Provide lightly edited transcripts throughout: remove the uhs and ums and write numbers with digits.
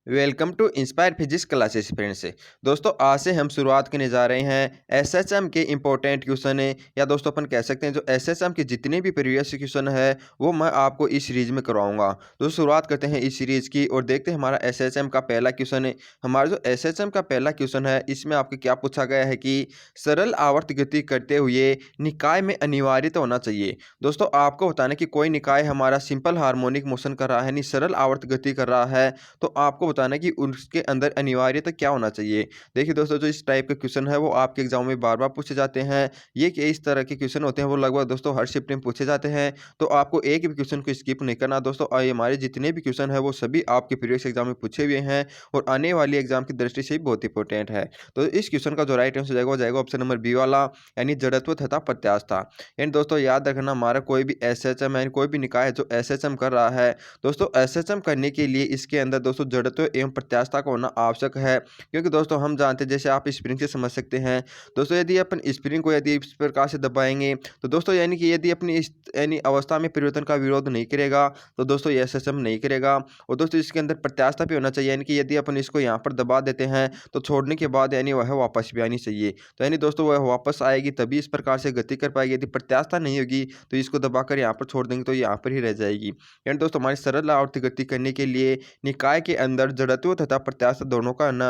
Welcome to inspire physics classes friends. दोस्तों आज से हम शुरुआत करने जा रहे हैं एसएचएम के इंपॉर्टेंट क्वेश्चन है या दोस्तों अपन कह सकते हैं जो एसएचएम के जितने भी प्रीवियस क्वेश्चन है वो मैं आपको इस सीरीज में करवाऊंगा। तो शुरुआत करते हैं इस सीरीज की और देखते हैं हमारा एसएचएम का पहला क्वेश्चन है। हमारा जो एसएचएम का पहला क्वेश्चन है इसमें आपको क्या पूछा गया है कि सरल आवर्त गति करते हुए निकाय में अनिवार्यता होना चाहिए। दोस्तों आपको बताना कि कोई निकाय हमारा सिंपल हार्मोनिक मोशन कर रहा है यानी सरल आवर्त गति कर रहा है तो आपको बताना कि उसके अंदर अनिवार्यता क्या होना चाहिए। देखिए दोस्तों जो इस टाइप के क्वेश्चन है वो आपके एग्जाम में बार बार पूछे जाते हैं। ये कि इस तरह के क्वेश्चन होते हैं वो लगभग दोस्तों हर शिफ्ट में पूछे जाते हैं। तो आपको एक भी क्वेश्चन को स्किप नहीं करना दोस्तों। हमारे जितने भी क्वेश्चन है वो सभी आपके प्रीवियस एग्जाम में पूछे हुए हैं और आने वाली एग्जाम की दृष्टि से भी बहुत इंपॉर्टेंट है। तो इस क्वेश्चन का जो राइट आंसर जाएगा वो जाएगा ऑप्शन नंबर बी वाला यानी जड़त्व तथा प्रत्यास्थता। एंड दोस्तों याद रखना हमारा कोई भी एसएचएम यानी कोई भी निकाय है जो एसएचएम कर रहा है दोस्तों एसएचएम करने के लिए इसके अंदर दोस्तों जड़त्व एवं प्रत्यास्थता का होना आवश्यक है। क्योंकि दोस्तों हम जानते हैं जैसे आप स्प्रिंग से समझ सकते हैं दोस्तों यदि अपन स्प्रिंग को यदि इस प्रकार से दबाएंगे तो दोस्तों यानी कि यदि अपनी इस यानी अवस्था में परिवर्तन का विरोध नहीं करेगा तो दोस्तों ये एसएचएम नहीं करेगा। और दोस्तों इसके अंदर प्रत्यास्थता भी होना चाहिए यानी कि यदि अपन इसको यहाँ पर दबा देते हैं तो छोड़ने के बाद यानी वह वापस भी आनी चाहिए। तो यानी दोस्तों वह वापस आएगी तभी इस प्रकार से गति कर पाएगी। यदि प्रत्यास्थता नहीं होगी तो इसको दबाकर यहाँ पर छोड़ देंगे तो यहाँ पर ही रह जाएगी। यानी दोस्तों हमारी सरल आवर्त गति करने के लिए निकाय के अंदर जड़त्व तथा प्रत्यास्थता दोनों का ना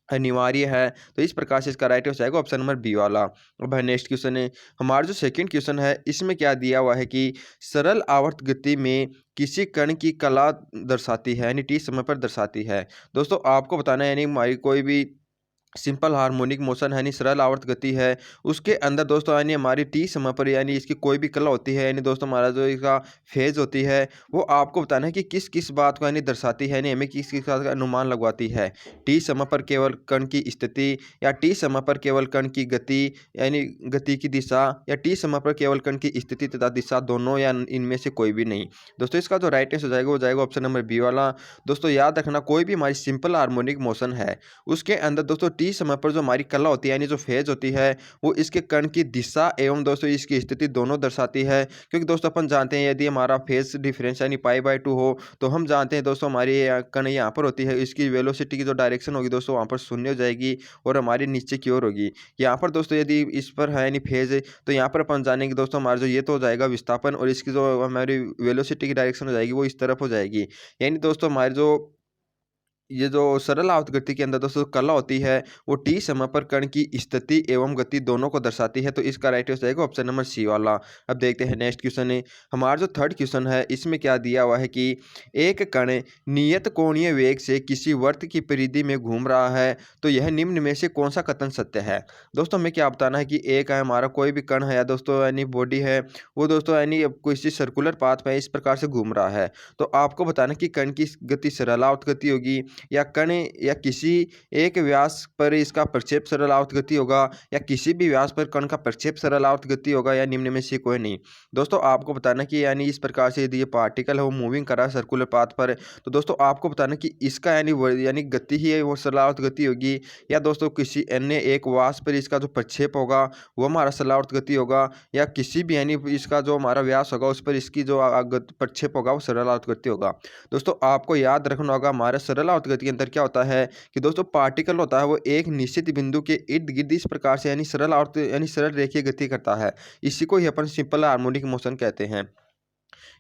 अनिवार्य है। तो इस प्रकार से इसका राइट हो जाएगा ऑप्शन नंबर बी वाला। अब नेक्स्ट क्वेश्चन है हमारा जो सेकंड क्वेश्चन है इसमें क्या दिया हुआ है कि सरल आवर्त गति में किसी कण की कला दर्शाती है यानी टी समय पर दर्शाती है। दोस्तों आपको बताना है यानी हमारी कोई भी सिंपल हार्मोनिक मोशन है यानी सरल आवर्त गति है उसके अंदर दोस्तों यानी हमारी टी समय पर यानी इसकी कोई भी कला होती है यानी दोस्तों हमारा जो इसका फेज होती है वो आपको बताना है कि किस किस बात को यानी दर्शाती है यानी हमें किस किस बात का अनुमान लगवाती है। टी समय पर केवल कण की स्थिति या टी समय पर केवल कण की गति यानी गति की दिशा या टी समय पर केवल कण की स्थिति तथा दिशा दोनों या इनमें से कोई भी नहीं। दोस्तों इसका जो राइट आंसर हो जाएगा वो जाएगा ऑप्शन नंबर बी वाला। दोस्तों याद रखना कोई भी हमारी सिंपल हार्मोनिक मोशन है उसके अंदर दोस्तों टी समय पर जो हमारी कला होती है यानी जो फेज होती है वो इसके कण की दिशा एवं दोस्तों इसकी स्थिति दोनों दर्शाती है। क्योंकि दोस्तों अपन जानते हैं यदि हमारा फेज डिफरेंस यानी पाई/2 हो तो हम जानते हैं दोस्तों हमारी कण यहाँ पर होती है इसकी वेलोसिटी की जो डायरेक्शन होगी दोस्तों वहाँ पर शून्य हो जाएगी और हमारी नीचे की ओर होगी। यहाँ पर दोस्तों यदि इस पर है यानी फेज तो यहाँ पर अपन जानेंगे दोस्तों हमारा जो ये तो हो जाएगा विस्थापन और इसकी जो हमारी वेलोसिटी की डायरेक्शन हो जाएगी वो इस तरफ हो जाएगी। यानी दोस्तों हमारी जो ये जो सरल आवर्त गति के अंदर दोस्तों कला होती है वो टी समय पर कण की स्थिति एवं गति दोनों को दर्शाती है। तो इसका राइट आंसर जाएगा ऑप्शन नंबर सी वाला। अब देखते हैं नेक्स्ट क्वेश्चन है हमारा जो थर्ड क्वेश्चन है इसमें क्या दिया हुआ है कि एक कण नियत कोणीय वेग से किसी वर्त की परिधि में घूम रहा है तो यह निम्न में से कौन सा कथन सत्य है। दोस्तों हमें क्या बताना है कि एक है हमारा कोई भी कण है या दोस्तों यानी बॉडी है वो दोस्तों यानी किसी सर्कुलर पाथ में इस प्रकार से घूम रहा है। तो आपको बताना कि कण की गति सरल आवर्त गति होगी या कण या किसी एक व्यास पर इसका प्रक्षेप सरल आवर्त गति होगा या किसी भी व्यास पर कण का प्रक्षेप सरल आवर्त गति होगा या निम्न में से कोई नहीं। दोस्तों आपको बताना कि यानी इस प्रकार से यदि ये पार्टिकल है वो मूविंग कर रहा है सर्कुलर पाथ पर तो दोस्तों आपको बताना कि इसका यानी गति ही है वो सरल आवर्त गति होगी या दोस्तों किसी अन्य एक व्यास पर इसका जो प्रक्षेप होगा वो हमारा सरल आवर्त गति होगा या किसी भी यानी इसका जो हमारा व्यास होगा उस पर इसकी जो प्रक्षेप होगा वो सरल आवर्त गति होगा। दोस्तों आपको याद रखना होगा हमारा सरल आवर्त गति के अंदर क्या होता है कि दोस्तों पार्टिकल होता है वो एक निश्चित बिंदु के इर्द गिर्द इस प्रकार से यानी सरल आवर्त यानी सरल रेखीय गति करता है। इसी को ही अपन सिंपल हार्मोनिक मोशन कहते हैं।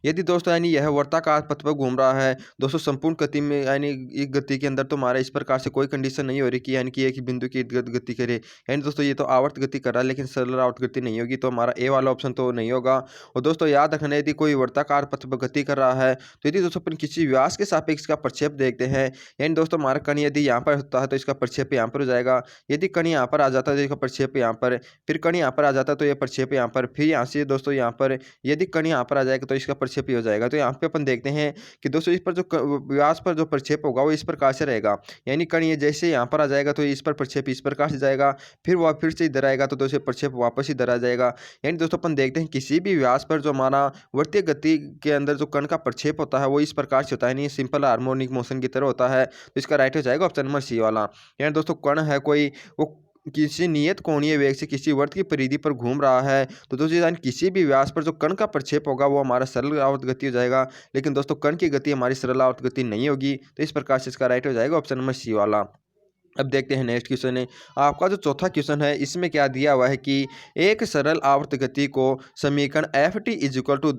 यदि दोस्तों यानी यह वर्ताकार पथ पर घूम रहा है दोस्तों संपूर्ण गति में यानी एक गति के अंदर तो हमारा इस प्रकार से कोई कंडीशन नहीं हो रही कि यानी कि एक ही बिंदु की इर्द-गिर्द गति करे यानी दोस्तों ये तो आवर्त गति कर रहा है लेकिन सरल आवर्त गति नहीं होगी तो हमारा ए वाला ऑप्शन तो नहीं होगा। और दोस्तों याद रखना यदि कोई वर्ताकार पथ पर गति कर रहा है तो यदि दोस्तों अपन किसी व्यास के सापेक्ष इसका प्रक्षेप देखते हैं यानी दोस्तों हमारा कण यदि यहाँ पर होता है तो इसका प्रक्षेप यहाँ पर हो जाएगा। यदि कण यहाँ पर आ जाता है तो इसका प्रक्षेप यहाँ पर फिर कण यहाँ पर आ जाता है तो यह प्रक्षेप यहाँ पर फिर यहाँ से दोस्तों यहाँ पर यदि कण यहाँ पर आ जाएगा तो इसका प्रक्षेप हो जाएगा। तो यहाँ पे अपन देखते हैं कि दोस्तों इस पर जो व्यास पर जो प्रक्षेप होगा वो इस प्रकार से रहेगा यानी कण ये जैसे यहाँ पर आ जाएगा तो इस पर प्रक्षेप इस प्रकार से जाएगा फिर वह फिर से इधर आएगा तो दोस्तों प्रक्षेप वापस इधर आ जाएगा। यानी दोस्तों अपन देखते हैं किसी भी व्यास पर जो हमारा वर्तीय गति के अंदर जो कण का प्रक्षेप होता है वो इस प्रकार से होता है नहीं सिंपल हार्मोनिक मोशन की तरह होता है। तो इसका राइट हो जाएगा ऑप्शन नंबर सी वाला। यानी दोस्तों कण है कोई वो किसी नियत कोणीय वेग से किसी वृत्त की परिधि पर घूम रहा है, तो दोस्तों यानी किसी भी व्यास पर जो कण का प्रक्षेप होगा वो हमारा सरल आवर्त गति हो जाएगा। लेकिन दोस्तों कण की गति हमारी सरल आवर्त गति नहीं होगी, तो इस प्रकार से इसका राइट हो जाएगा ऑप्शन नंबर सी वाला। अब देखते हैं नेक्स्ट क्वेश्चन है। आपका जो चौथा क्वेश्चन है इसमें क्या दिया हुआ है कि एक सरल आवर्त गति को समीकरण F T is equal to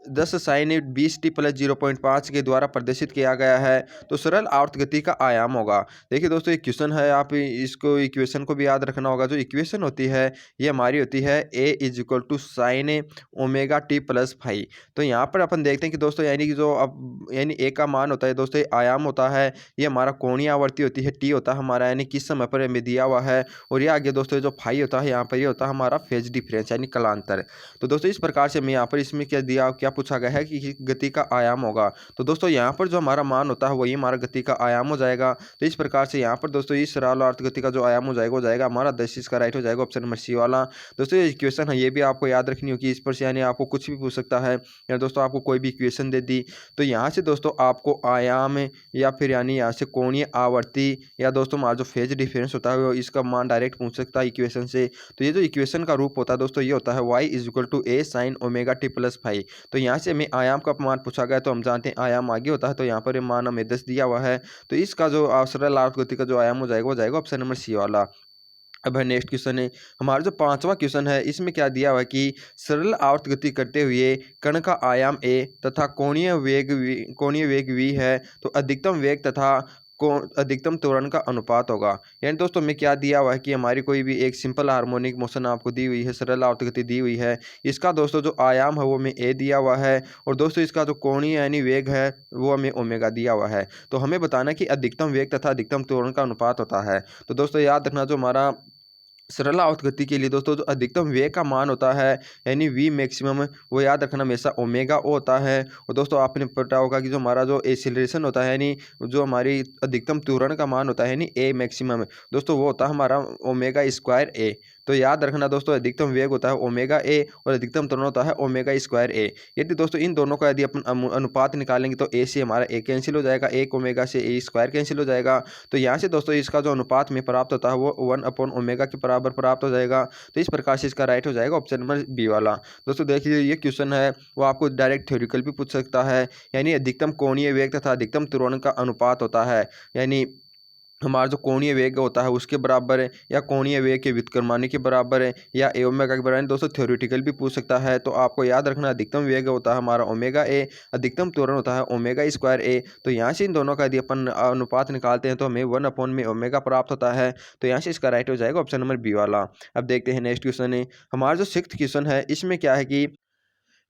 10 sin 20t plus 0.5 के द्वारा प्रदर्शित किया गया है, तो सरल आवर्त गति का आयाम होगा। देखिए दोस्तों ये क्वेश्चन है, आप इसको इक्वेशन को भी याद रखना होगा। जो इक्वेशन होती है ये हमारी होती है a is equal to sine omega T plus five. तो यहाँ पर अपन देखते हैं कि दोस्तों यानी कि जो अब यानी a का मान होता है दोस्तों, ये आयाम होता है, ये हमारा कोणीय आवर्ती होती है, t होता है हमारा यानी किस समय पर हमें दिया हुआ है, और ये आगे दोस्तों जो फाइव होता है यहाँ पर ये होता है हमारा फेज डिफरेंस यानी कलांतर। तो दोस्तों इस प्रकार से हमें यहाँ पर इसमें क्या पूछा गया है कि गति का आयाम होगा। तो दोस्तों यहाँ पर जो हमारा मान होता है वही हमारा गति का आयाम हो जाएगा। तो इस प्रकार से यहाँ पर दोस्तों इस सरल आवर्त गति का जो आयाम हो जाएगा हमारा 10। इसका राइट हो जाएगा ऑप्शन नंबर सी वाला। दोस्तों ये इक्वेशन है ये भी आपको याद रखनी होगी, इस पर से यानी आपको कुछ भी पूछ सकता है, या दोस्तों आपको कोई भी इक्वेशन दे दी तो यहाँ से दोस्तों आपको आयाम या फिर यानी यहाँ से कोणीय आवर्ती या दोस्तों हमारा जो फेज डिफरेंस होता है इसका मान डायरेक्ट पूछ सकता है इक्वेशन से। तो ये जो इक्वेशन का रूप होता है दोस्तों ये होता है y is equal to a sine omega T plus five. तो यहाँ से हमें आयाम का मान पूछा गया, तो हम जानते हैं आयाम आगे होता है, तो यहाँ पर ये मान हमें 10 दिया हुआ है। तो इसका जो सरल आवर्त गति का जो आयाम हो जाएगा वो जाएगा ऑप्शन नंबर सी वाला। अब है नेक्स्ट क्वेश्चन है हमारा जो पांचवा क्वेश्चन है, इसमें क्या दिया हुआ है कि सरल आवर्त गति करते हुए कण का आयाम a तथा कोणीय वेग v है, तो अधिकतम वेग तथा अधिकतम त्वरण का अनुपात होगा। यानी दोस्तों हमें क्या दिया हुआ है कि हमारी कोई भी एक सिंपल हार्मोनिक मोशन आपको दी हुई है, सरल आवर्त गति दी हुई है, इसका दोस्तों जो आयाम है वो हमें a दिया हुआ है, और दोस्तों इसका जो कोणीय यानी वेग है वो हमें ओमेगा दिया हुआ है। तो हमें बताना है कि अधिकतम वेग तथा अधिकतम त्वरण का अनुपात होता है। तो दोस्तों याद रखना जो हमारा सरल आवर्त गति के लिए दोस्तों जो अधिकतम वेग का मान होता है यानी v मैक्सिमम, वो याद रखना हमेशा ओमेगा ओ होता है। और दोस्तों आपने पता होगा कि जो हमारा जो एक्सीलरेशन होता है यानी जो हमारी अधिकतम त्वरण का मान होता है यानी a मैक्सिमम, दोस्तों वो होता है हमारा ओमेगा स्क्वायर a। तो याद रखना दोस्तों अधिकतम वेग होता है ओमेगा a और अधिकतम त्वरण होता है ओमेगा स्क्वायर a। यदि दोस्तों इन दोनों का यदि अपन अनुपात निकालेंगे तो a से हमारा a कैंसिल हो जाएगा, एक ओमेगा से a स्क्वायर कैंसिल हो जाएगा। तो यहाँ से दोस्तों इसका जो अनुपात में प्राप्त होता है वो 1/ओमेगा के बराबर प्राप्त हो जाएगा। तो इस प्रकार से इसका राइट हो जाएगा ऑप्शन नंबर बी वाला। दोस्तों देखिए ये क्वेश्चन है वो आपको डायरेक्ट थ्योरिकल भी पूछ सकता है, यानी अधिकतम कोणीय वेग तथा अधिकतम त्वरण का अनुपात होता है, यानी हमारा जो कोणीय वेग होता है उसके बराबर है, या कोणीय वेग के व्युत्क्रमानुपाती के बराबर है, या ए ओमेगा के बराबर है। दोस्तों थ्योरेटिकल भी पूछ सकता है। तो आपको याद रखना अधिकतम वेग होता है हमारा ओमेगा ए, अधिकतम त्वरण होता है ओमेगा स्क्वायर ए। तो यहाँ से इन दोनों का यदि अपन अनुपात निकालते हैं तो हमें 1/ओमेगा प्राप्त होता है। तो यहाँ से इसका राइट हो जाएगा ऑप्शन नंबर बी वाला। अब देखते हैं नेक्स्ट क्वेश्चन है हमारा जो 6th क्वेश्चन है, इसमें क्या है कि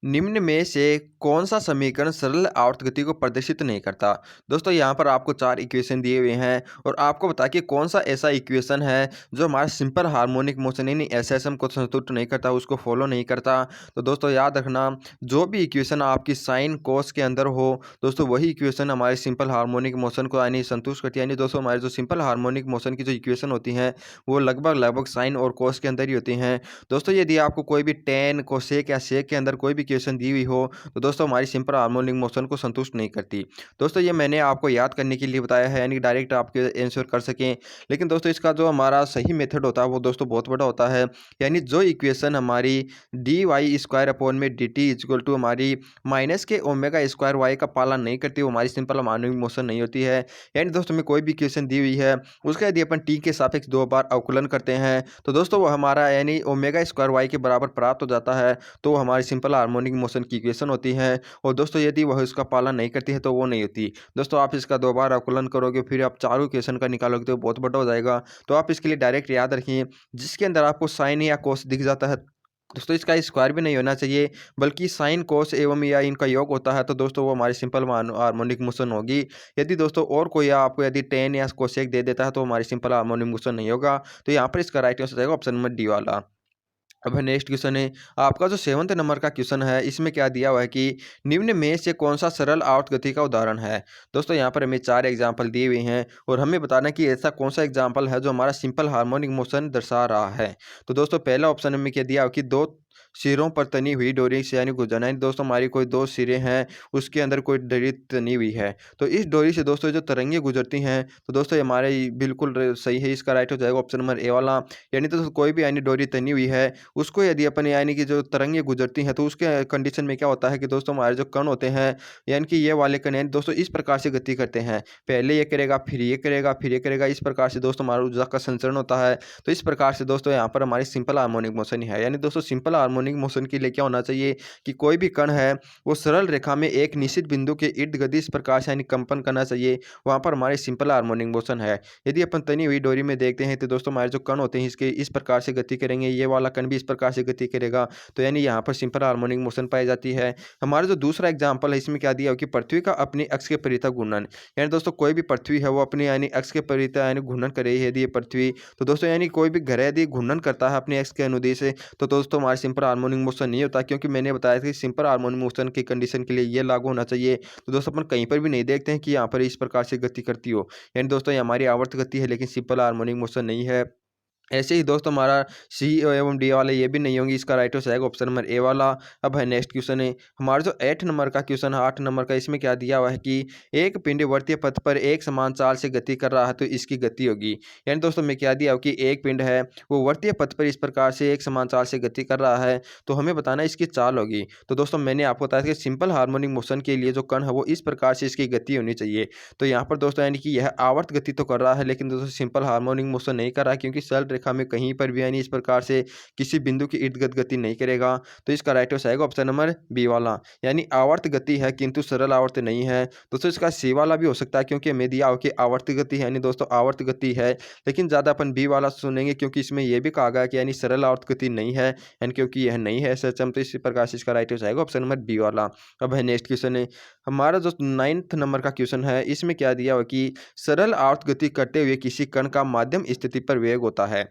निम्न में से कौन सा समीकरण सरल आवर्त गति को प्रदर्शित नहीं करता। दोस्तों यहाँ पर आपको 4 इक्वेशन दिए हुए हैं और आपको बता कि कौन सा ऐसा इक्वेशन है जो हमारा सिंपल हार्मोनिक मोशन यानी एसएसएम को संतुष्ट नहीं करता, उसको फॉलो नहीं करता। तो दोस्तों याद रखना जो भी इक्वेशन आपकी साइन कोस के अंदर हो दोस्तों वही इक्वेशन हमारे सिंपल हार्मोनिक मोशन को यानी संतुष्ट करती है। यानी दोस्तों हमारे जो सिंपल हार्मोनिक मोशन की जो इक्वेशन होती हैं वो लगभग साइन और कोस के अंदर ही होती हैं। दोस्तों यदि आपको कोई भी टेन कोसेक या सेक के अंदर कोई भी इक्वेशन दी हुई हो तो दोस्तों हमारी सिंपल हार्मोनिक मोशन को संतुष्ट नहीं करती। दोस्तों ये मैंने आपको याद करने के लिए बताया है यानी डायरेक्ट आपके आंसर कर सकें, लेकिन दोस्तों इसका जो हमारा सही मेथड होता है वो दोस्तों बहुत बड़ा होता है। यानी जो इक्वेशन हमारी डी वाई स्क्वायर अपॉन में डी टी इजक्वल टू हमारी माइनस के ओमेगा स्क्वायर वाई का पालन नहीं करती, वो हमारी सिंपल हार्मोनिक मोशन नहीं होती है। यानी दोस्तों में कोई भी इक्वेशन दी हुई है उसका यदि अपन टी के सापेक्ष 2 बार अवकलन करते हैं तो दोस्तों वो हमारा यानी ओमेगा स्क्वायर वाई के बराबर प्राप्त हो जाता है। तो वो हमारी सिंपल हार्मोनिक मोशन की इक्वेशन होती है। और दोस्तों यदि वह इसका पालन नहीं करती है तो वो नहीं होती। दोस्तों आप इसका 2 बार अवकलन करोगे फिर आप चारों इक्वेशन का निकालोगे तो बहुत बड़ा हो जाएगा। तो आप इसके लिए डायरेक्ट याद रखिए जिसके अंदर आपको साइन या कोस दिख जाता है दोस्तों इसका स्क्वायर भी नहीं होना चाहिए बल्कि साइन कोस एवं या इनका योग होता है, तो दोस्तों वो हमारी सिंपल हार्मोनिक मोशन होगी। यदि दोस्तों और कोई आपको यदि टेन या कोसेक दे देता है तो हमारी सिंपल हार्मोनिक मोशन नहीं होगा। तो यहाँ पर इसका राइट आंसर जाएगा ऑप्शन नंबर डी वाला। अब नेक्स्ट क्वेश्चन है आपका जो 7th नंबर का क्वेश्चन है, इसमें क्या दिया हुआ है कि निम्न में से कौन सा सरल आवर्त गति का उदाहरण है। दोस्तों यहाँ पर हमें 4 एग्जाम्पल दिए हुए हैं और हमें बताना कि ऐसा कौन सा एग्जाम्पल है जो हमारा सिंपल हार्मोनिक मोशन दर्शा रहा है। तो दोस्तों पहला ऑप्शन हमें क्या दिया कि दो सिरों पर तनी हुई डोरी से यानी गुजरना है। दोस्तों हमारी कोई 2 सिरे हैं, उसके अंदर कोई डोरी तनी हुई है। तो इस डोरी से दोस्तों जो तरंगे गुजरती हैं, तो दोस्तों ये हमारे बिल्कुल सही है। इसका राइट हो जाएगा ऑप्शन नंबर ए वाला। यानी दोस्तों कोई भी यानी डोरी तनी हुई है, उसको यदि अपन यानी कि जो तरंगे गुजरती हैं, तो उसके कंडीशन में क्या होता है कि दोस्तों हमारे जो कण होते हैं, यानी कि ये वाले कण यानी दोस्तों इस प्रकार से गति करते हैं। पहले ये करेगा, फिर ये करेगा, फिर ये करेगा। इस प्रकार से दोस्तों हमारा ऊर्जा का संचरण होता है। तो इस प्रकार से दोस्तों यहाँ पर हमारी सिंपल हार्मोनिक मोशन है। यानी दोस्तों सिंपल हार्मोनिक मोशन के लिए क्या होना चाहिए कि कोई भी कण है वो सरल रेखा में एक निश्चित बिंदु के इर्द गिर्द इस प्रकार से यानी कंपन करना चाहिए, वहाँ पर हमारे सिंपल हार्मोनिक मोशन है। यदि अपन तनी हुई डोरी में देखते हैं तो दोस्तों हमारे जो कण होते हैं इसके इस प्रकार से गति करेंगे, ये वाला कण भी इस प्रकार से गति करेगा। तो यानी यहाँ पर सिंपल हार्मोनिक मोशन पाई जाती है। हमारा जो दूसरा एग्जाम्पल है इसमें क्या दिया हो कि पृथ्वी का अपनी अक्ष के परितः घूर्णन। यानी दोस्तों कोई भी पृथ्वी है वो अपनी यानी अक्ष के परितः यानी घूर्णन कर रही है यदि ये पृथ्वी, तो दोस्तों यानी कोई भी ग्रह यदि घूर्णन करता है अपने अक्ष के अनुदिश से, तो दोस्तों हमारे सिंपल हार्मोनिक मोशन नहीं होता, क्योंकि मैंने बताया था कि सिंपल हार्मोनिक मोशन की कंडीशन के लिए ये लागू होना चाहिए। तो दोस्तों अपन कहीं पर भी नहीं देखते हैं कि यहाँ पर इस प्रकार से गति करती हो। यानी दोस्तों ये हमारी आवर्त गति है लेकिन सिंपल हार्मोनिक मोशन नहीं है। ऐसे ही दोस्तों हमारा सी एवं डी वाले ये भी नहीं होंगे। इसका राइट हो जाएगा ऑप्शन नंबर ए वाला। अब है नेक्स्ट क्वेश्चन है हमारा जो 8 नंबर का क्वेश्चन है, 8 नंबर का। इसमें क्या दिया हुआ है कि एक पिंड वर्तीय पथ पर एक समान चाल से गति कर रहा है तो इसकी गति होगी। यानी दोस्तों में क्या दिया हो कि एक पिंड है वो वर्तीय पथ पर इस प्रकार से एक समान चाल से गति कर रहा है, तो हमें बताना इसकी चाल होगी। तो दोस्तों मैंने आपको बताया कि सिंपल हार्मोनिक मोशन के लिए जो कण है वो इस प्रकार से इसकी गति होनी चाहिए। तो यहाँ पर दोस्तों यानी कि यह आवर्त गति तो कर रहा है लेकिन दोस्तों सिंपल हार्मोनिक मोशन नहीं कर रहा है, क्योंकि सरल रेखा में कहीं पर भी यानी इस प्रकार से किसी बिंदु के इर्द गिर्द गति नहीं करेगा। तो इसका राइट हो जाएगा ऑप्शन नंबर बी वाला। यानी आवर्त गति है किंतु सरल आवर्त नहीं है। दोस्तों इसका सी वाला भी हो सकता है, क्योंकि हमें दिया हो कि आवर्त गति है, यानी दोस्तों आवर्त गति है, लेकिन ज़्यादा अपन बी वाला सुनेंगे क्योंकि इसमें यह भी कहा गया कि यानी सरल आवर्त गति नहीं है, यानी क्योंकि यह नहीं है सचम। तो इसी प्रकार से इसका राइट हो जाएगा ऑप्शन नंबर बी वाला। अब है नेक्स्ट क्वेश्चन है हमारा जो 9th नंबर का क्वेश्चन है। इसमें क्या दिया हुआ कि सरल आवर्त गति करते हुए किसी कण का माध्यम स्थिति पर वेग होता है।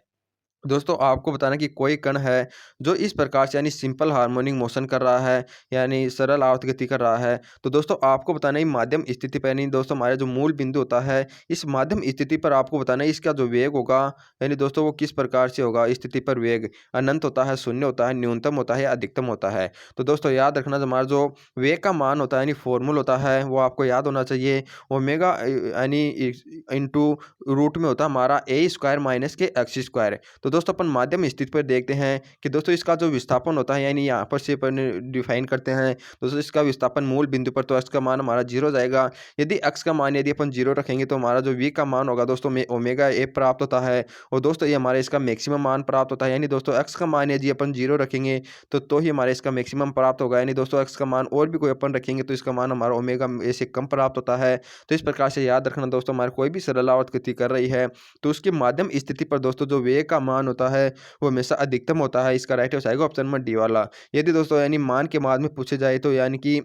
दोस्तों आपको बताना कि कोई कण है जो इस प्रकार से यानी सिंपल हार्मोनिक मोशन कर रहा है, यानी सरल आवर्त गति कर रहा है। तो दोस्तों आपको बताना है माध्यम स्थिति पर, यानी दोस्तों हमारा जो मूल बिंदु होता है इस माध्यम स्थिति पर आपको बताना है इसका जो वेग होगा, यानी दोस्तों वो किस प्रकार से होगा। स्थिति पर वेग अनंत होता है, शून्य होता है, न्यूनतम होता है या अधिकतम होता है। तो दोस्तों याद रखना हमारा जो वेग का मान होता है यानी फॉर्मूला होता है वो आपको याद होना चाहिए। ओमेगा यानी इंटू रूट में होता है हमारा ए स्क्वायर माइनस के एक्स स्क्वायर। तो दोस्तों अपन माध्यम स्थिति पर देखते हैं कि दोस्तों इसका जो विस्थापन होता है, यानी यहाँ पर से अपन डिफाइन करते हैं दोस्तों इसका विस्थापन मूल बिंदु पर, तो एक्स का मान हमारा 0 जाएगा। यदि एक्स का मान यदि अपन 0 रखेंगे तो हमारा जो वी का मान होगा दोस्तों में ओमेगा ए प्राप्त होता है। और दोस्तों ये हमारे इसका मैक्सिमम मान प्राप्त होता है, यानी दोस्तों एक्स का मान यदि अपन 0 रखेंगे तो ही हमारे इसका मैक्सिमम प्राप्त होगा। यानी दोस्तों एक्स का मान और भी कोई अपन रखेंगे तो इसका मान हमारा ओमेगा ए से कम प्राप्त होता है। तो इस प्रकार से याद रखना दोस्तों हमारे कोई भी सरल आवर्त गति कर रही है तो उसके माध्यम स्थिति पर दोस्तों जो वेग का मान होता है वो हमेशा अधिकतम होता है। इसका राइट हो जाएगा ऑप्शन नंबर डी वाला। यदि दोस्तों यानी मान के बाद में पूछे जाए तो यानी कि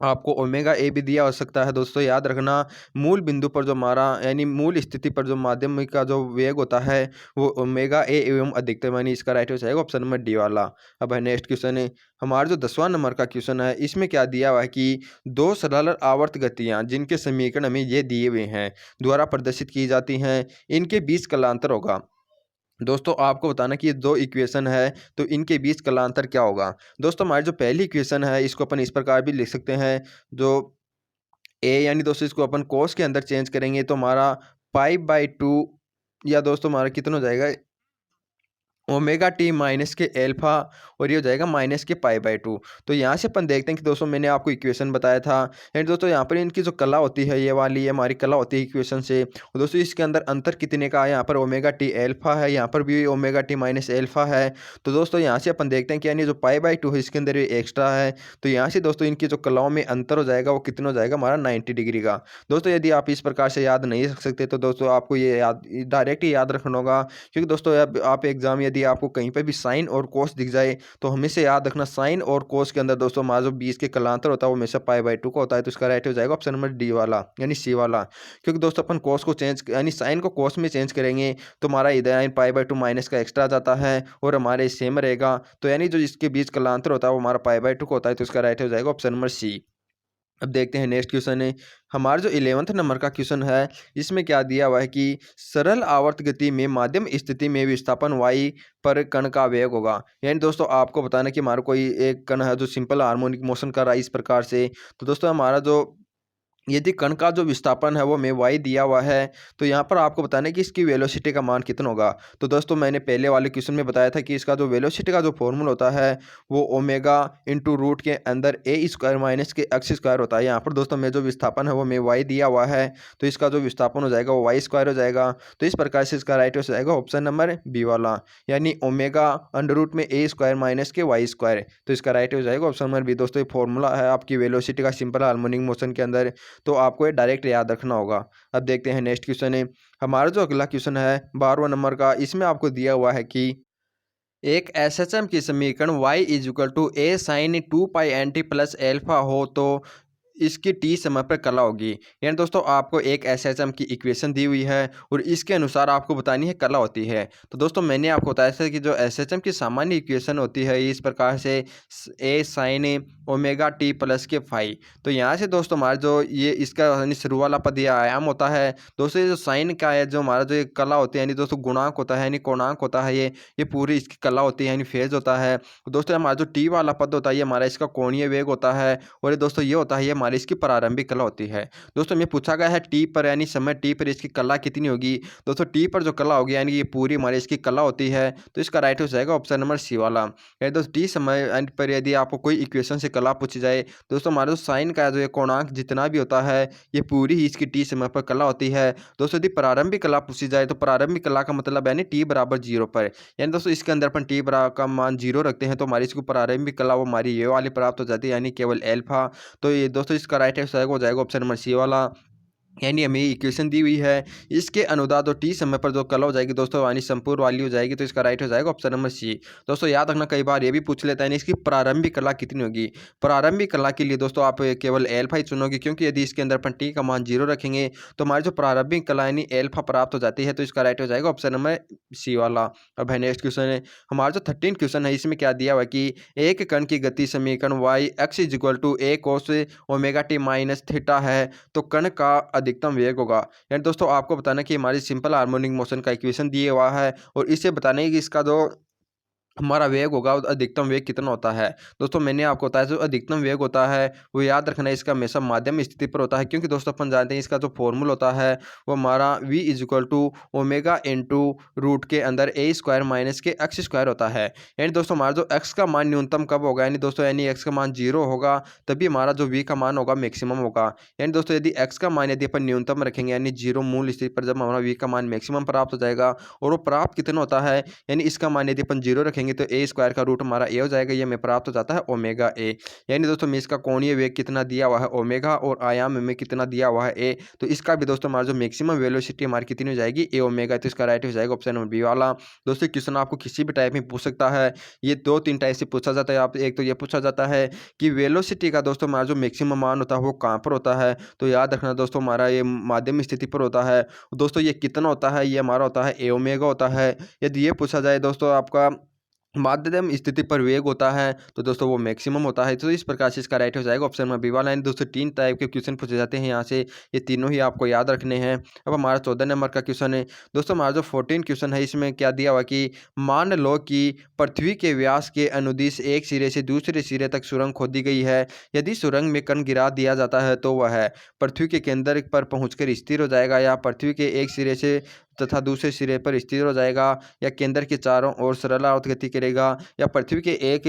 आपको ओमेगा ए भी दिया हो सकता है। दोस्तों याद रखना मूल बिंदु पर जो हमारा यानी मूल स्थिति पर जो माध्यम का जो वेग होता है वो ओमेगा ए एवं अधिकतम, यानी इसका राइट हो जाएगा ऑप्शन नंबर डी वाला। अब है नेक्स्ट क्वेश्चन है हमारा जो 10वां नंबर का क्वेश्चन है। इसमें क्या दिया हुआ है कि दो सरल आवर्त गतियां जिनके समीकरण हमें ये दिए हुए हैं द्वारा प्रदर्शित की जाती हैं, इनके बीच कलांतर होगा। दोस्तों आपको बताना कि ये दो इक्वेशन है तो इनके बीच कलांतर क्या होगा। दोस्तों हमारी जो पहली इक्वेशन है इसको अपन इस प्रकार भी लिख सकते हैं, जो ए यानी दोस्तों इसको अपन कोस के अंदर चेंज करेंगे तो हमारा पाई/2 या दोस्तों हमारा कितना हो जाएगा ओमेगा टी माइनस के एल्फा, और ये हो जाएगा माइनस के पाई/2। तो यहाँ से अपन देखते हैं कि दोस्तों मैंने आपको इक्वेशन बताया था, एंड दोस्तों यहाँ पर इनकी जो कला होती है ये वाली, ये हमारी कला होती है इक्वेशन से। और दोस्तों इसके अंदर अंतर कितने का है, यहाँ पर ओमेगा टी एल्फा है, यहाँ पर भी ओमेगा टी माइनस एल्फा है। तो दोस्तों यहाँ से अपन देखते हैं कि यानी जो पाई/2 है इसके अंदर ये एक्स्ट्रा है। तो यहाँ से दोस्तों इनकी जो कलाओं में अंतर हो जाएगा वो कितना हो जाएगा हमारा 90 डिग्री का। दोस्तों यदि आप इस प्रकार से याद नहीं रख सकते तो दोस्तों आपको ये याद डायरेक्ट ही याद रखना होगा, क्योंकि दोस्तों आप एग्जाम यदि आपको कहीं पर भी साइन और कोस दिख जाए तो हमेशा याद रखना साइन और कोस के अंदर दोस्तों हमारा जो 20 के कलांतर होता है वो हमेशा पाई/2 का होता है। तो इसका राइट हो जाएगा ऑप्शन नंबर डी वाला यानी सी वाला। क्योंकि दोस्तों अपन कोस को चेंज यानी साइन को कोस में चेंज करेंगे तो हमारा इधर पाई/2 माइनस का एक्स्ट्रा जाता है और हमारे सेम रहेगा। तो यानी जो इसके बीच कलांतर होता है वो हमारा पाई/2 का होता है। तो इसका राइट हो जाएगा ऑप्शन नंबर सी। अब देखते हैं नेक्स्ट क्वेश्चन है। हमारा जो 11th नंबर का क्वेश्चन है, इसमें क्या दिया हुआ है कि सरल आवर्त गति में माध्यम स्थिति में विस्थापन y पर कण का वेग होगा। यानी दोस्तों आपको बताना कि हमारा कोई एक कण है जो सिंपल हार्मोनिक मोशन कर रहा है इस प्रकार से। तो दोस्तों हमारा जो यदि कण का जो विस्थापन है वो में y दिया हुआ है, तो यहाँ पर आपको बताना है कि इसकी वेलोसिटी का मान कितना होगा। तो दोस्तों मैंने पहले वाले क्वेश्चन में बताया था कि इसका जो वेलोसिटी का जो फॉर्मूला होता है वो ओमेगा इंटू रूट के अंदर ए स्क्वायर माइनस के एक्स स्क्वायर होता है। यहाँ पर दोस्तों में जो विस्थापन है वो में y दिया हुआ है, तो इसका जो विस्थापन हो जाएगा वो वाई स्क्वायर हो जाएगा। तो इस प्रकार से इसका राइट हो जाएगा ऑप्शन नंबर बी वाला, यानी ओमेगा अंडर रूट में ए स्क्वायर माइनस के वाई स्क्वायर। तो इसका राइट हो जाएगा ऑप्शन नंबर बी। दोस्तों ये फॉर्मूला है आपकी वेलोसिटी का सिंपल हार्मोनिक मोशन के अंदर, तो आपको ये डायरेक्ट याद रखना होगा। अब देखते हैं नेक्स्ट क्वेश्चन है। हमारा जो अगला क्वेश्चन है 12वां नंबर का, इसमें आपको दिया हुआ है कि एक एसएचएम की समीकरण y is equal to A sine 2π/nt plus alpha हो तो इसकी टी समय पर कला होगी। यानी दोस्तों आपको एक एसएचएम की इक्वेशन दी हुई है और इसके अनुसार आपको बतानी है कला होती है। तो दोस्तों मैंने आपको बताया था कि जो एसएचएम की सामान्य इक्वेशन होती है इस प्रकार से ए साइन ओमेगा टी प्लस के फाई। तो यहाँ से दोस्तों हमारा जो ये इसका यानी शुरू वाला पद या आयाम होता है, दोस्तों ये जो साइन का है जो हमारा जो एक कला होती है यानी दोस्तों गुणांक होता है यानी कोणांक होता है, ये पूरी इसकी कला होती है यानी फेज होता है। तो दोस्तों हमारा जो टी वाला पद होता है ये हमारा इसका कोणीय वेग होता है, और ये दोस्तों ये होता है ये हमारी इसकी प्रारंभिक कला होती है। दोस्तों में पूछा गया है टी पर यानी समय टी पर इसकी कला कितनी होगी। दोस्तों टी पर जो कला होगी यानी ये पूरी हमारी इसकी कला होती है, तो इसका राइट हो जाएगा ऑप्शन नंबर सी वाला। यानी दोस्तों टी समय पर यदि आपको कोई इक्वेशन से कला पूछी जाए, दोस्तों हमारा जो साइन का जो ये कोणांक जितना भी होता है ये पूरी ही इसकी टी समय पर कला होती है। दोस्तों यदि प्रारंभिक कला पूछी जाए तो प्रारंभिक कला का मतलब यानी टी बराबर 0 पर, यानी दोस्तों इसके अंदर अपन टी बराबर का मान 0 रखते हैं तो हमारी इसको प्रारंभिक कला वो हमारी ये वाली प्राप्त हो जाती है यानी केवल एल्फा। तो ये दोस्तों इसका राइट आंसर हो जाएगा ऑप्शन नंबर सी वाला। यानी हमें इक्वेशन दी हुई है, इसके अनुदान और टी समय पर जो कला हो जाएगी दोस्तों यानी संपूर्ण वाली हो जाएगी, तो इसका राइट हो जाएगा ऑप्शन नंबर सी। दोस्तों याद रखना कई बार ये भी पूछ लेता है इसकी प्रारंभिक कला कितनी होगी। प्रारंभिक कला के लिए दोस्तों आप केवल एल्फा ही चुनोगे, क्योंकि यदि इसके अंदर अपन टी का मान 0 रखेंगे तो हमारी जो प्रारंभिक कला यानी एल्फा प्राप्त हो जाती है, तो इसका राइट हो जाएगा ऑप्शन नंबर सी वाला। अब है नेक्स्ट क्वेश्चन है हमारा जो 13 क्वेश्चन है, इसमें क्या दिया हुआ है कि एक कण की गति समीकरण Y X is equal to A cos omega T minus theta है तो कण का अधिकतम वेग होगा। यानी दोस्तों आपको बताना कि हमारी सिंपल हार्मोनिक मोशन का इक्वेशन दिया हुआ है और इसे बताना है कि इसका जो हमारा वेग होगा अधिकतम वेग कितना होता है। दोस्तों मैंने आपको बताया जो अधिकतम वेग होता है वो याद रखना है इसका हमेशा माध्यम स्थिति पर होता है, क्योंकि दोस्तों अपन जानते हैं इसका जो फॉर्मूला होता है वो हमारा v is equal to omega into root के अंदर ए स्क्वायर माइनस के एक्स स्क्वायर होता है। यानी दोस्तों हमारा जो x का मान न्यूनतम कब होगा, यानी दोस्तों यानी x का मान 0 होगा तभी हमारा जो v का मान होगा मैक्सिमम होगा। यानी दोस्तों यदि x का मान यदि अपन न्यूनतम रखेंगे यानी 0 मूल स्थिति पर जब हमारा v का मान मैक्सिमम प्राप्त हो जाएगा, और वो प्राप्त कितना होता है यानी इसका मान यदि अपन 0 रखेंगे तो ए स्क्वायर का रूट हमारा ए हो जाएगा, ये हमें प्राप्त हो जाता है ओमेगा ए। यानी दोस्तों में इसका कोणीय वेग कितना दिया हुआ है ओमेगा और आयाम में कितना दिया हुआ है ए, तो इसका भी दोस्तों हमारा जो मैक्सिमम वेलोसिटी हमारी कितनी हो जाएगी ए ओमेगा, तो इसका राइट हो जाएगा ऑप्शन नंबर बी वाला। दोस्तों क्वेश्चन आपको किसी भी टाइप में पूछ सकता है, ये 2-3 टाइप से पूछा जाता है। आप एक तो ये पूछा जाता है कि वेलोसिटी का दोस्तों हमारा जो मैक्सिमम मान होता है वो कहाँ पर होता है, तो याद रखना दोस्तों हमारा ये माध्यम स्थिति पर होता है। दोस्तों ये कितना होता है, ये हमारा होता है ए ओमेगा होता है। यदि ये पूछा जाए दोस्तों आपका माध्यम स्थिति पर वेग होता है तो दोस्तों वो मैक्सिमम होता है। तो इस प्रकार से इसका राइट हो जाएगा ऑप्शन नंबर बी वाला। यानी दोस्तों 3 टाइप के क्वेश्चन पूछे जाते हैं यहाँ से, ये तीनों ही आपको याद रखने हैं। अब हमारा 14 नंबर का क्वेश्चन है दोस्तों, हमारा जो 14 क्वेश्चन है इसमें क्या दिया हुआ कि मान लो कि पृथ्वी के व्यास के अनुदिश एक सिरे से दूसरे सिरे तक सुरंग खोदी गई है। यदि सुरंग में कण गिरा दिया जाता है तो वह पृथ्वी के केंद्र पर पहुँच स्थिर हो जाएगा, या पृथ्वी के एक सिरे से तथा दूसरे सिरे पर स्थिर हो जाएगा, या केंद्र के चारों ओर सरलावर्त गति करेगा, या पृथ्वी के एक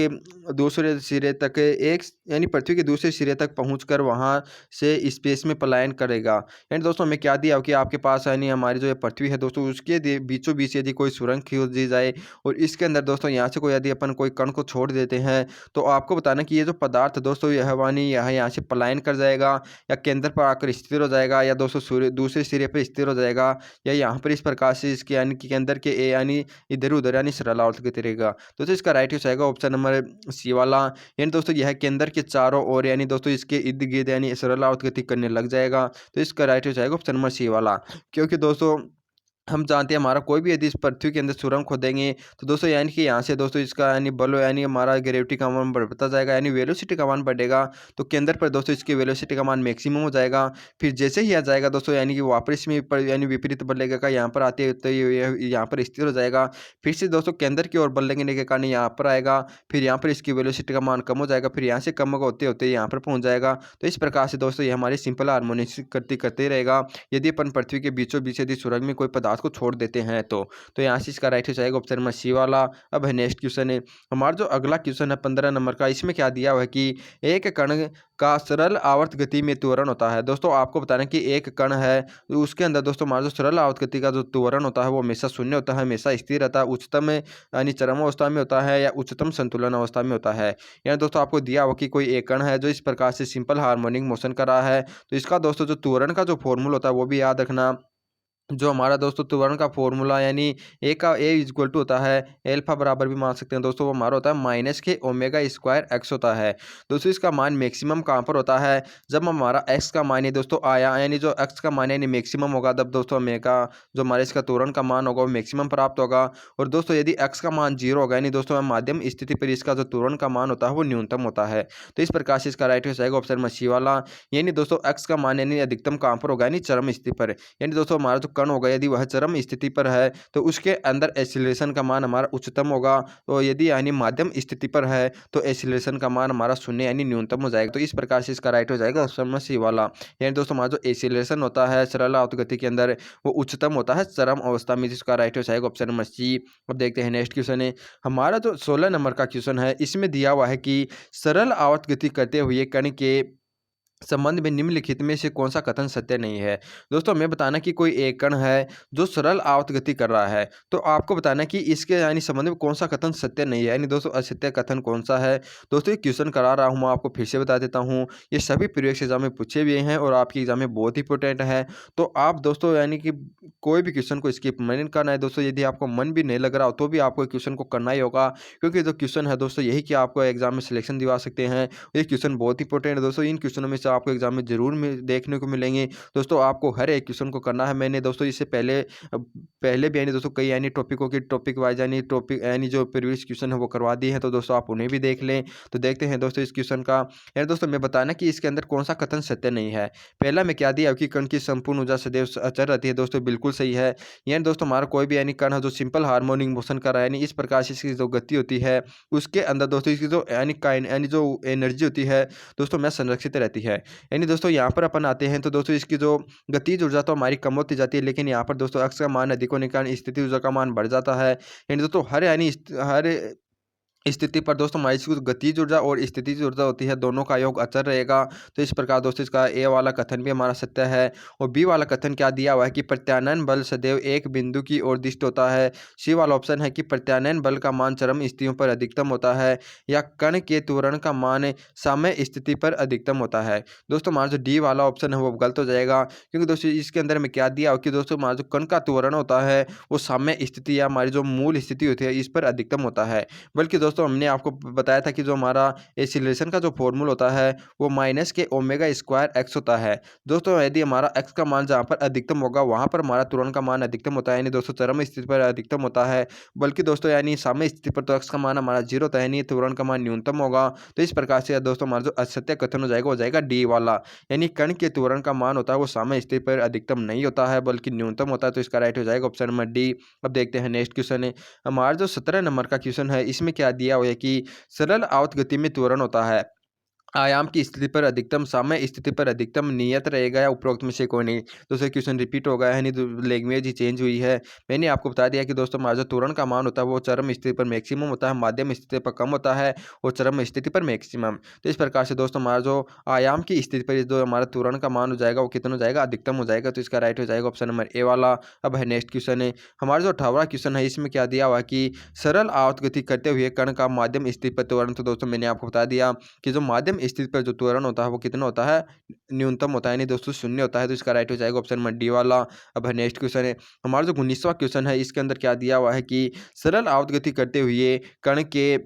दूसरे सिरे तक एक यानी पृथ्वी के दूसरे सिरे तक पहुंचकर वहां से स्पेस में पलायन करेगा। यानी दोस्तों हमें क्या दिया हो कि आपके पास यानी हमारी जो ये पृथ्वी है दोस्तों उसके बीचों बीच यदि कोई सुरंग खोद दी जाए और इसके अंदर दोस्तों यहाँ से कोई यदि अपन कोई कण को छोड़ देते हैं, तो आपको बताना कि ये जो पदार्थ दोस्तों यह वानी यहाँ से पलायन कर जाएगा, या केंद्र पर आकर स्थिर हो जाएगा, या दोस्तों दूसरे सिरे पर स्थिर हो जाएगा, या यहाँ पर इस प्रकार से इसके यानी कि अंदर के ए यानी इधर उधर यानी सरलावर्त गति रहेगा। दोस्तों इसका राइट हो जाएगा ऑप्शन नंबर सी वाला। यानी दोस्तों यह केंद्र के चारों ओर यानी दोस्तों इसके इर्द गिर्द यानी सरलावर्त गति करने लग जाएगा, तो इसका राइट हो जाएगा ऑप्शन नंबर सी वाला। क्योंकि दोस्तों हम जानते हैं हमारा कोई भी यदि इस पृथ्वी के अंदर सुरंग खोदेंगे तो दोस्तों यानी कि यहाँ से दोस्तों इसका यानी बल यानी हमारा ग्रेविटी का मान बढ़ता जाएगा, यानी वेलोसिटी का मान बढ़ेगा। तो केंद्र पर दोस्तों इसकी वेलोसिटी का मान मैक्सिमम हो जाएगा। फिर जैसे ही आ जाएगा दोस्तों यानी कि वापस इसमें यानी विपरीत बल लगेगा का यहाँ पर आते तो ये यहाँ पर स्थिर हो जाएगा। फिर से दोस्तों केंद्र की ओर बल लगने के कारण यहाँ पर आएगा। फिर यहाँ पर इसकी वेलोसिटी का मान कम हो जाएगा, फिर यहाँ से कम होते होते यहाँ पर पहुँच जाएगा। तो इस प्रकार से दोस्तों ये हमारी सिंपल हार्मोनिक्स करते ही रहेगा यदि अपन पृथ्वी के बीचों बीच यदि सुरंग में कोई पदार्थ को छोड़ देते हैं तो यहाँ से इसका राइट हो जाएगा ऑप्शन नंबर सी वाला। अब है नेक्स्ट क्वेश्चन है हमारा जो अगला क्वेश्चन है 15 नंबर का। इसमें क्या दिया हुआ है कि एक कण का सरल आवर्त गति में त्वरण होता है। दोस्तों आपको बताना कि एक कण है उसके अंदर दोस्तों हमारा जो सरल आवर्त गति का जो त्वरण होता है वो हमेशा शून्य होता है, हमेशा स्थिर रहता है, उच्चतम यानी चरम अवस्था में होता है या उच्चतम संतुलन अवस्था में होता है। यानी दोस्तों आपको दिया हुआ कि कोई एक कण है जो इस प्रकार से सिंपल हार्मोनिक मोशन कर रहा है, तो इसका दोस्तों जो त्वरण का जो फॉर्मूला होता है वो भी याद रखना। जो हमारा दोस्तों त्वरण का फॉर्मूला यानी ए का ए इक्वल टू होता है एल्फा बराबर भी मान सकते हैं दोस्तों, वो हमारा होता है माइनस के ओमेगा स्क्वायर एक्स होता है। दोस्तों इसका मान मैक्सिमम कहाँ पर होता है, जब हमारा एक्स का मान है दोस्तों आया यानी जो एक्स का मान यानी मैक्सिमम होगा तब दोस्तों ओमेगा जो हमारे इसका त्वरण का मान होगा वो मैक्सिमम प्राप्त होगा। और दोस्तों यदि एक्स का मान 0 होगा यानी दोस्तों माध्यम स्थिति पर इसका जो त्वरण का मान होता है वो न्यूनतम होता है। तो इस प्रकार से इसका राइट हो जाएगा ऑप्शन नंबर सी वाला। यानी दोस्तों एक्स का मान यानी अधिकतम कहाँ पर होगा यानी चरम स्थिति पर, यानी दोस्तों हमारा जो कण होगा यदि वह चरम स्थिति पर है तो उसके अंदर एक्सीलरेशन का मान हमारा उच्चतम होगा। तो यदि यानी माध्यम स्थिति पर है तो एक्सीलरेशन का मान हमारा शून्य यानी न्यूनतम हो जाएगा। तो इस प्रकार से इसका राइट हो जाएगा ऑप्शन नंबर सी वाला। यानी दोस्तों हमारा जो एक्सीलरेशन होता है सरल आवर्त गति के अंदर वो उच्चतम होता है चरम अवस्था में, जिसका राइट हो जाएगा ऑप्शन नंबर सी। अब देखते हैं नेक्स्ट क्वेश्चन है हमारा जो 16 नंबर का क्वेश्चन है। इसमें दिया हुआ है कि सरल आवर्त गति करते हुए कण के संबंध में निम्नलिखित में से कौन सा कथन सत्य नहीं है। दोस्तों हमें बताना कि कोई एक कण है जो सरल आवर्त गति कर रहा है, तो आपको बताना कि इसके यानी संबंध में कौन सा कथन सत्य नहीं है, यानी दोस्तों असत्य कथन कौन सा है। दोस्तों ये क्वेश्चन करा रहा हूँ मैं आपको फिर से बता देता हूँ, ये सभी प्रीवियस एग्जाम में पूछे हुए हैं और आपके एग्जाम में बहुत इंपॉर्टेंट है। तो आप दोस्तों यानी कि कोई भी क्वेश्चन को स्किप नहीं करना है दोस्तों। यदि आपको मन भी नहीं लग रहा हो तो भी आपको क्वेश्चन को करना ही होगा, क्योंकि जो क्वेश्चन है दोस्तों यही कि आपको एग्जाम में सिलेक्शन दिवा सकते हैं। ये क्वेश्चन बहुत इंपॉर्टेंट है दोस्तों, इन क्वेश्चनों में से आपको एग्जाम में जरूर देखने को मिलेंगे। दोस्तों आपको हर एक क्वेश्चन को करना है। मैंने दोस्तों इससे पहले भी यानी दोस्तों कई यानी टॉपिकों की टॉपिक वाइज यानी टॉपिक यानी जो प्रीवियस क्वेश्चन है वो करवा दिए हैं, तो दोस्तों आप उन्हें भी देख लें। तो देखते हैं दोस्तों इस क्वेश्चन का, यानी दोस्तों मैं बताना कि इसके अंदर कौन सा कथन सत्य नहीं है। पहला में क्या दिया कि कण की संपूर्ण ऊर्जा सदैव अचर रहती है, दोस्तों बिल्कुल सही है। यानी दोस्तों हमारा कोई भी यानी कण है जो सिंपल हार्मोनिक मोशन कर रहा है यानी इस प्रकार से इसकी जो गति होती है उसके अंदर दोस्तों इसकी जो यानी जो एनर्जी होती है दोस्तों में संरक्षित रहती है। यानी दोस्तों यहाँ पर अपन आते हैं तो दोस्तों इसकी जो गतिज ऊर्जा तो हमारी कम होती जाती है, लेकिन यहाँ पर दोस्तों अक्स का मान अधिक होने के कारण स्थिति ऊर्जा का मान बढ़ जाता है। यानी दोस्तों हर स्थिति पर दोस्तों हमारी इसकी जो गतिज ऊर्जा और स्थितिज ऊर्जा होती है दोनों का योग अचर रहेगा। तो इस प्रकार दोस्तों इसका ए वाला कथन भी हमारा सत्य है। और बी वाला कथन क्या दिया हुआ है कि प्रत्यानयन बल सदैव एक बिंदु की ओर दिष्ट होता है। सी वाला ऑप्शन है कि प्रत्यानयन बल का मान चरम स्थितियों पर अधिकतम होता है, या कण के त्वरण का मान साम्य स्थिति पर अधिकतम होता है। दोस्तों हमारा जो डी वाला ऑप्शन है वो गलत हो जाएगा, क्योंकि दोस्तों इसके अंदर में क्या दिया हो कि दोस्तों हमारा जो कण का त्वरण होता है वो साम्य स्थिति या हमारी जो मूल स्थिति होती है इस पर अधिकतम होता है। बल्कि दोस्तों हमने आपको बताया था कि जो हमारा एक्सीलरेशन का जो फॉर्मूला होता है वो माइनस के ओमेगा स्क्वायर एक्स होता है। दोस्तों यदि हमारा एक्स का मान जहाँ पर अधिकतम होगा वहाँ पर हमारा त्वरण का मान अधिकतम होता है, यानी दोस्तों चरम स्थिति पर अधिकतम होता है। बल्कि दोस्तों यानी साम्य स्थिति पर तो एक्स का मान हमारा 0 होता है, यानी त्वरण का मान न्यूनतम होगा। तो इस प्रकार से दोस्तों हमारा जो असत्य कथन हो जाएगा वो जाएगा डी वाला, यानी कण के त्वरण का मान होता है वो साम्य स्थिति पर अधिकतम नहीं होता है बल्कि न्यूनतम होता है। तो इसका राइट हो जाएगा ऑप्शन नंबर डी। अब देखते हैं नेक्स्ट क्वेश्चन है हमारा जो 17 नंबर का क्वेश्चन है। इसमें क्या दिया हुआ है कि सरल आवर्त गति में त्वरण होता है आयाम की स्थिति पर अधिकतम साम्य स्थिति पर अधिकतम नियत रहेगा या उपरोक्त में से कोई नहीं। दोस्तों क्वेश्चन रिपीट हो गया है, नहीं लैंग्वेज ही चेंज हुई है। मैंने आपको बता दिया कि दोस्तों हमारा जो त्वरण का मान होता है वो चरम स्थिति पर मैक्सिमम होता है, माध्यम स्थिति पर कम होता है और चरम स्थिति पर मैक्सिमम। तो इस प्रकार से दोस्तों हमारा जो आयाम की स्थिति पर जो हमारा त्वरण का मान हो जाएगा वो कितना हो जाएगा, अधिकतम हो जाएगा। तो इसका राइट हो जाएगा ऑप्शन नंबर ए वाला। अब है नेक्स्ट क्वेश्चन है हमारा जो 18वां क्वेश्चन है। इसमें क्या दिया हुआ है कि सरल आवर्त गति करते हुए कण का माध्यम स्थिति पर त्वरण। तो दोस्तों मैंने आपको बता दिया कि जो माध्यम स्थिति पर जो त्वरण होता है वो कितना होता है, न्यूनतम होता है, यानी दोस्तों शून्य होता है। तो इसका राइट हो जाएगा ऑप्शन नंबर डी वाला। अब है नेक्स्ट क्वेश्चन है हमारा जो 19वां क्वेश्चन है। इसके अंदर क्या दिया हुआ है कि सरल आवर्त गति करते हुए कण के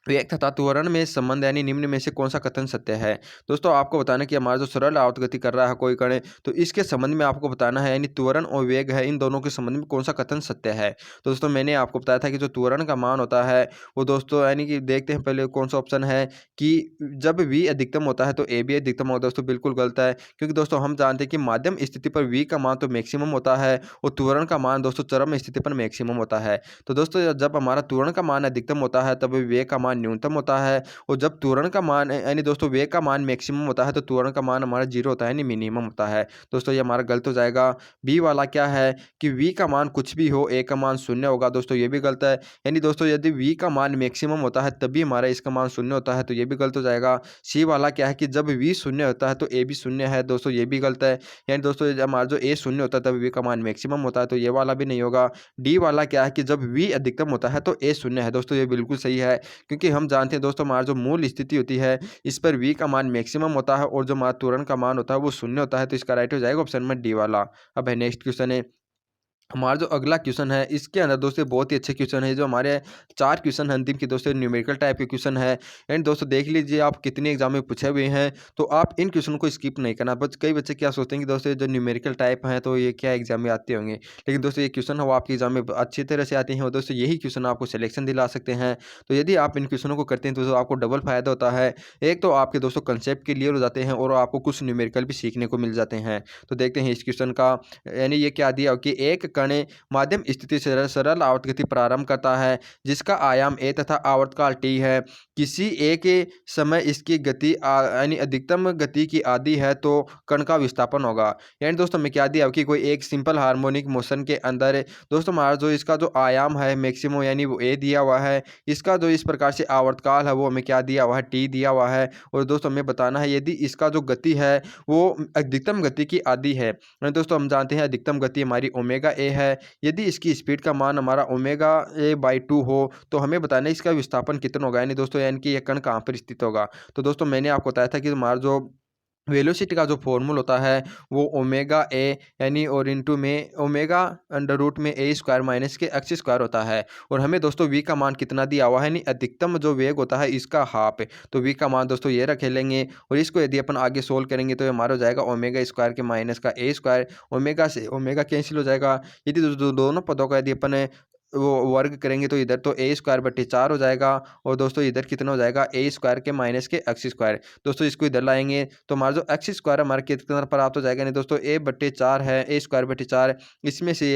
वेग तथा त्वरण में संबंध यानी निम्न में से कौन सा कथन सत्य है। दोस्तों आपको बताना कि हमारा जो सरल आवर्त गति कर रहा है कोई कण, तो इसके संबंध में आपको बताना है यानी त्वरण और वेग है, इन दोनों के संबंध में कौन सा कथन सत्य है। तो दोस्तों मैंने आपको बताया था कि जो त्वरण का मान होता है वो दोस्तों यानी कि देखते हैं पहले कौन सा ऑप्शन है कि जब v अधिकतम होता है तो ए भी अधिकतम होता है। दोस्तों बिल्कुल गलत है, क्योंकि दोस्तों हम जानते हैं कि माध्यम स्थिति पर v का मान तो मैक्सिमम होता है और त्वरण का मान दोस्तों चरम स्थिति पर मैक्सिमम होता है। तो दोस्तों जब हमारा त्वरण का मान अधिकतम होता है तब वेग का मान न्यूनतम होता है, और जब त्वरण का मान यानी दोस्तों वेग का मान मैक्सिमम होता है तो त्वरण का मान हमारा जीरो होता है यानी मिनिमम होता है। दोस्तों ये हमारा गलत हो जाएगा। बी वाला क्या है कि वी का मान कुछ भी हो, ए का मान शून्य होगा। दोस्तों ये भी गलत है, यानी दोस्तों यदि वी का मान मैक्सिमम होता है तभी हमारा इसका मान शून्य होता है, तो ये भी गलत हो जाएगा। सी वाला क्या है कि जब वी शून्य होता है तो ए भी शून्य है। दोस्तों ये भी गलत है, यानी दोस्तों जब हमारा जो ए शून्य होता है तब वी का मान मैक्सिमम होता है, तो ये वाला भी नहीं होगा। डी वाला क्या है कि जब वी अधिकतम होता है तो ए शून्य है। दोस्तों ये बिल्कुल सही है, क्योंकि हम जानते हैं दोस्तों हमारा जो मूल स्थिति होती है इस पर v का मान मैक्सिमम होता है और जो हमारा त्वरण का मान होता है वो शून्य होता है, तो इसका राइट हो जाएगा ऑप्शन में डी वाला। अब है नेक्स्ट क्वेश्चन है हमारा जो अगला क्वेश्चन है, इसके अंदर दोस्तों बहुत ही अच्छे क्वेश्चन है। जो हमारे 4 क्वेश्चन है अंतिम की दोस्तों न्यूमेरिकल टाइप के क्वेश्चन है। एंड दोस्तों देख लीजिए आप कितने एग्जाम में पूछे हुए हैं, तो आप इन क्वेश्चन को स्किप नहीं करना। बस कई बच्चे क्या सोचते हैं कि दोस्तों जो न्यूमेरिकल टाइप हैं तो ये क्या एग्जाम में आते होंगे, लेकिन दोस्तों ये क्वेश्चन है वो आपके एग्जाम में अच्छी तरह से आते हैं और दोस्तों यही क्वेश्चन आपको सिलेक्शन दिला सकते हैं। तो यदि आप इन क्वेश्चनों को करते हैं तो आपको डबल फायदा होता है। एक तो आपके दोस्तों कंसेप्ट क्लियर हो जाते हैं और आपको कुछ न्यूमेरिकल भी सीखने को मिल जाते हैं। तो देखते हैं इस क्वेश्चन का, यानी ये क्या दिया कि एक कण माध्यम स्थिति से सरल आवर्त गति प्रारंभ करता है जिसका आयाम a तथा आवर्तकाल t है। किसी एक समय इसकी गति यानी अधिकतम गति की आधी है तो कण का विस्थापन होगा। यानी दोस्तों मैं क्या दिया कि कोई एक सिंपल हार्मोनिक मोशन के अंदर दोस्तों हमारा जो इसका जो आयाम है मैक्सिमम यानी वो a दिया हुआ है, इसका जो इस प्रकार से आवर्तकाल है वो हमें क्या दिया हुआ है t दिया हुआ है, और दोस्तों हमें बताना है यदि इसका जो गति है वो अधिकतम गति की आधी है। दोस्तों हम जानते हैं अधिकतम गति हमारी ओमेगा ए है। यदि इसकी स्पीड का मान हमारा ओमेगा ए बाई 2 हो तो हमें बताना है इसका विस्थापन कितना होगा, यानी दोस्तों यानी कि यह कण कहाँ पर स्थित होगा। तो दोस्तों मैंने आपको बताया था कि हमारा जो वेलोसिटी का जो फॉर्मूला होता है वो ओमेगा ए यानी और इंटू में ओमेगा अंडर रूट में ए स्क्वायर माइनस के एक्स स्क्वायर होता है, और हमें दोस्तों वी का मान कितना दिया हुआ है यानी अधिकतम जो वेग होता है इसका हाफ है, तो वी का मान दोस्तों ये रखे लेंगे और इसको यदि अपन आगे सोल्व करेंगे तो हमारा हो जाएगा ओमेगा स्क्वायर के माइनस का ए स्क्वायर, ओमेगा से ओमेगा कैंसिल हो जाएगा। यदि दोनों पदों का यदि अपन वो वर्ग करेंगे तो इधर तो ए स्क्वायर बटे 4 हो जाएगा, और दोस्तों इधर कितना हो जाएगा ए स्क्वायर के माइनस के एक्स स्क्वायर। दोस्तों इसको इधर लाएंगे तो हमारा जो एक्स स्क्वायर हमारा कितना प्राप्त हो जाएगा, नहीं दोस्तों ए बटे 4 है, ए स्क्वायर बटे 4 इसमें से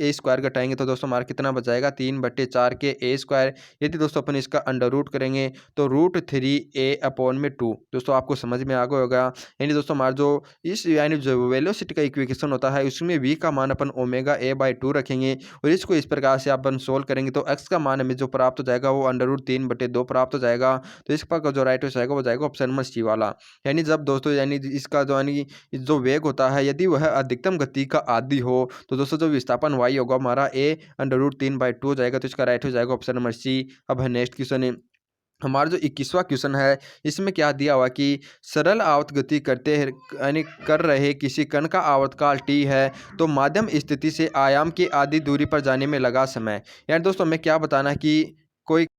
ए स्क्वायर घटाएंगे तो दोस्तों हमारा कितना बच जाएगा 3 बटे 4 के ए स्क्वायर। यदि दोस्तों अपन इसका अंडर रूट करेंगे तो रूट 3 ए अपॉन में 2। दोस्तों आपको समझ में आ गया होगा, यानी दोस्तों हमारा जो इस यानी जो वेलोसिटी का इक्वेशन होता है उसमें वी का मान अपन ओमेगा ए बाई 2 रखेंगे और इसको इस प्रकार से अपन सोल्व करेंगे तो एक्स का मान हमें जो प्राप्त हो जाएगा वो अंडर रूट 3 बटे 2 प्राप्त हो जाएगा। तो इस पर जो राइट हो जाएगा वो जाएगा ऑप्शन नंबर सी वाला। यानी जब दोस्तों यानी इसका जो यानी जो वेग होता है यदि वह अधिकतम गति का आदि हो तो दोस्तों जो विस्थापन वाई होगा हमारा ए अंडर रूट 3 बाई 2 हो जाएगा, तो इसका राइट हो जाएगा ऑप्शन नंबर सी। अब है नेक्स्ट क्वेश्चन है हमारा जो 21वां क्वेश्चन है, इसमें क्या दिया हुआ कि सरल आवर्त गति करते यानी कर रहे किसी कण का आवर्तकाल t है तो माध्यम स्थिति से आयाम की आधी दूरी पर जाने में लगा समय। यानी दोस्तों हमें क्या बताना है कि कोई